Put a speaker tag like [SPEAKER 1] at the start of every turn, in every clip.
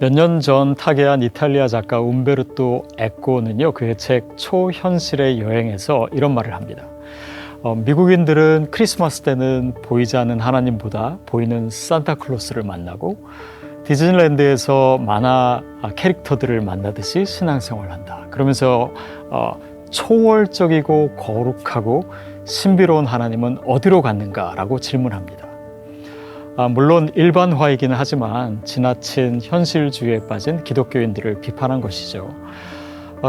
[SPEAKER 1] 몇 년 전 타계한 이탈리아 작가 움베르토 에코는요, 그의 책 초현실의 여행에서 이런 말을 합니다. 미국인들은 크리스마스 때는 보이지 않는 하나님보다 보이는 산타클로스를 만나고 디즈니랜드에서 만화 캐릭터들을 만나듯이 신앙생활을 한다. 그러면서 초월적이고 거룩하고 신비로운 하나님은 어디로 갔는가라고 질문합니다. 물론 일반화이기는 하지만 지나친 현실주의에 빠진 기독교인들을 비판한 것이죠.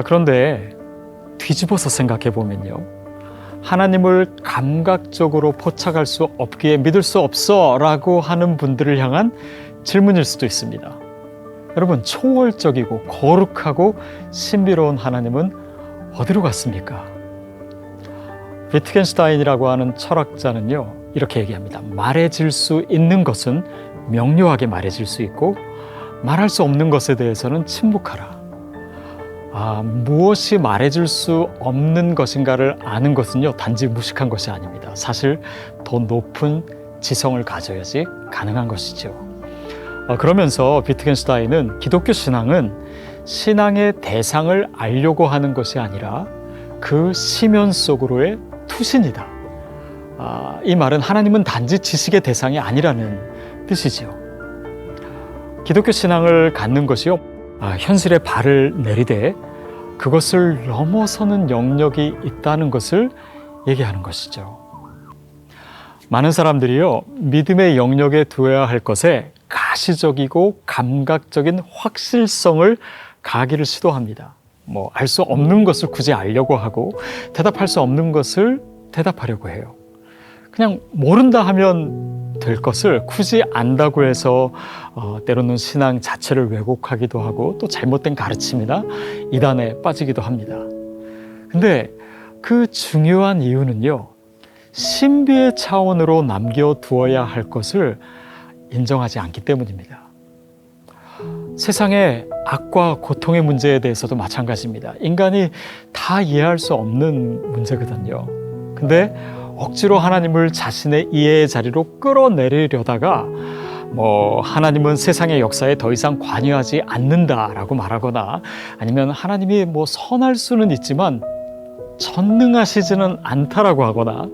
[SPEAKER 1] 그런데 뒤집어서 생각해 보면요, 하나님을 감각적으로 포착할 수 없기에 믿을 수 없어 라고 하는 분들을 향한 질문일 수도 있습니다. 여러분, 초월적이고 거룩하고 신비로운 하나님은 어디로 갔습니까? 위트겐슈타인이라고 하는 철학자는요, 이렇게 얘기합니다. 말해질 수 있는 것은 명료하게 말해질 수 있고 말할 수 없는 것에 대해서는 침묵하라. 무엇이 말해질 수 없는 것인가를 아는 것은요, 단지 무식한 것이 아닙니다. 사실 더 높은 지성을 가져야지 가능한 것이죠. 그러면서 위트겐슈타인은 기독교 신앙은 신앙의 대상을 알려고 하는 것이 아니라 그 심연 속으로의 투신이다. 이 말은 하나님은 단지 지식의 대상이 아니라는 뜻이지요. 기독교 신앙을 갖는 것이요, 현실에 발을 내리되 그것을 넘어서는 영역이 있다는 것을 얘기하는 것이죠. 많은 사람들이요, 믿음의 영역에 두어야 할 것에 가시적이고 감각적인 확실성을 가하기를 시도합니다. 알 수 없는 것을 굳이 알려고 하고 대답할 수 없는 것을 대답하려고 해요. 그냥 모른다 하면 될 것을 굳이 안다고 해서 때로는 신앙 자체를 왜곡하기도 하고 또 잘못된 가르침이나 이단에 빠지기도 합니다. 근데 그 중요한 이유는요, 신비의 차원으로 남겨두어야 할 것을 인정하지 않기 때문입니다. 세상의 악과 고통의 문제에 대해서도 마찬가지입니다. 인간이 다 이해할 수 없는 문제거든요. 근데 억지로 하나님을 자신의 이해의 자리로 끌어내리려다가 하나님은 세상의 역사에 더 이상 관여하지 않는다라고 말하거나, 아니면 하나님이 선할 수는 있지만 전능하시지는 않다라고 하거나,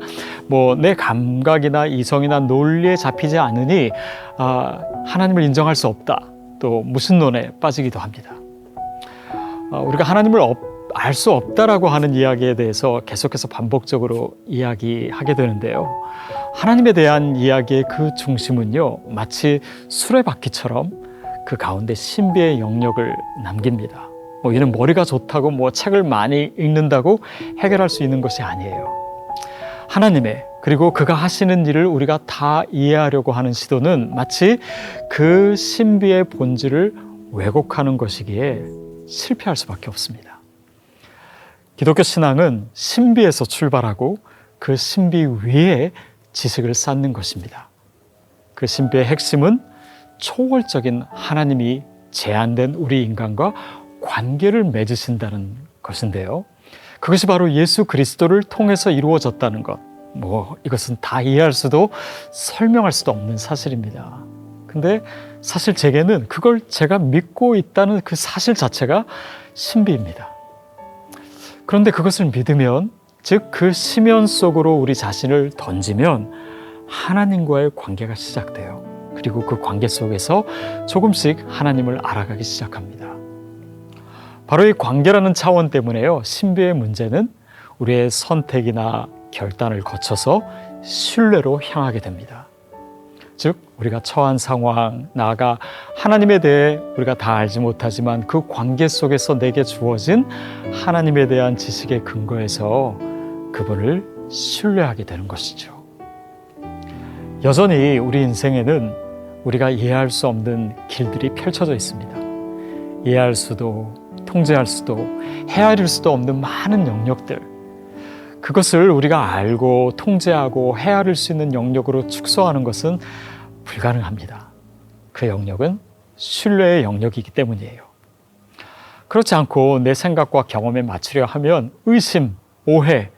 [SPEAKER 1] 내 감각이나 이성이나 논리에 잡히지 않으니 하나님을 인정할 수 없다, 또 무신론에 빠지기도 합니다. 우리가 하나님을 알 수 없다라고 하는 이야기에 대해서 계속해서 반복적으로 이야기하게 되는데요, 하나님에 대한 이야기의 그 중심은요, 마치 수레바퀴처럼 그 가운데 신비의 영역을 남깁니다. 이는 머리가 좋다고 책을 많이 읽는다고 해결할 수 있는 것이 아니에요. 하나님의, 그리고 그가 하시는 일을 우리가 다 이해하려고 하는 시도는 마치 그 신비의 본질을 왜곡하는 것이기에 실패할 수밖에 없습니다. 기독교 신앙은 신비에서 출발하고 그 신비 위에 지식을 쌓는 것입니다. 그 신비의 핵심은 초월적인 하나님이 제한된 우리 인간과 관계를 맺으신다는 것인데요, 그것이 바로 예수 그리스도를 통해서 이루어졌다는 것, 이것은 다 이해할 수도 설명할 수도 없는 사실입니다. 근데 사실 제게는 그걸 제가 믿고 있다는 그 사실 자체가 신비입니다. 그런데 그것을 믿으면, 즉 그 심연 속으로 우리 자신을 던지면 하나님과의 관계가 시작돼요. 그리고 그 관계 속에서 조금씩 하나님을 알아가기 시작합니다. 바로 이 관계라는 차원 때문에요, 신비의 문제는 우리의 선택이나 결단을 거쳐서 신뢰로 향하게 됩니다. 즉 우리가 처한 상황, 나아가 하나님에 대해 우리가 다 알지 못하지만 그 관계 속에서 내게 주어진 하나님에 대한 지식의 근거에서 그분을 신뢰하게 되는 것이죠. 여전히 우리 인생에는 우리가 이해할 수 없는 길들이 펼쳐져 있습니다. 이해할 수도, 통제할 수도, 헤아릴 수도 없는 많은 영역들, 그것을 우리가 알고 통제하고 헤아릴 수 있는 영역으로 축소하는 것은 불가능합니다. 그 영역은 신뢰의 영역이기 때문이에요. 그렇지 않고 내 생각과 경험에 맞추려 하면 의심, 오해,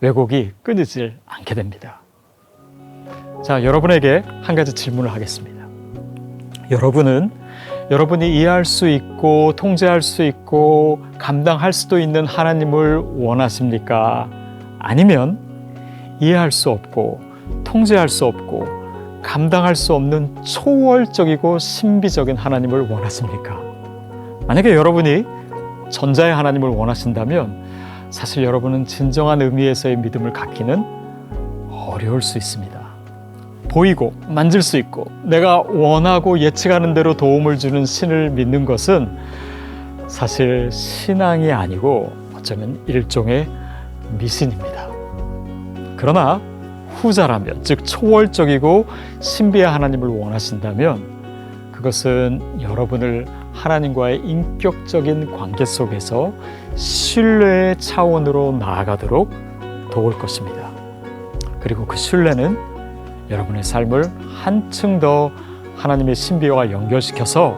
[SPEAKER 1] 왜곡이 끊이질 않게 됩니다. 자, 여러분에게 한 가지 질문을 하겠습니다. 여러분은 여러분이 이해할 수 있고 통제할 수 있고 감당할 수도 있는 하나님을 원하십니까? 아니면 이해할 수 없고 통제할 수 없고 감당할 수 없는 초월적이고 신비적인 하나님을 원하십니까? 만약에 여러분이 전자의 하나님을 원하신다면 사실 여러분은 진정한 의미에서의 믿음을 갖기는 어려울 수 있습니다. 보이고 만질 수 있고 내가 원하고 예측하는 대로 도움을 주는 신을 믿는 것은 사실 신앙이 아니고 어쩌면 일종의 미신입니다. 그러나 후자라면, 즉 초월적이고 신비의 하나님을 원하신다면 그것은 여러분을 하나님과의 인격적인 관계 속에서 신뢰의 차원으로 나아가도록 도울 것입니다. 그리고 그 신뢰는 여러분의 삶을 한층 더 하나님의 신비와 연결시켜서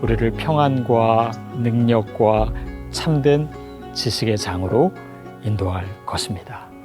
[SPEAKER 1] 우리를 평안과 능력과 참된 지식의 장으로 인도할 것입니다.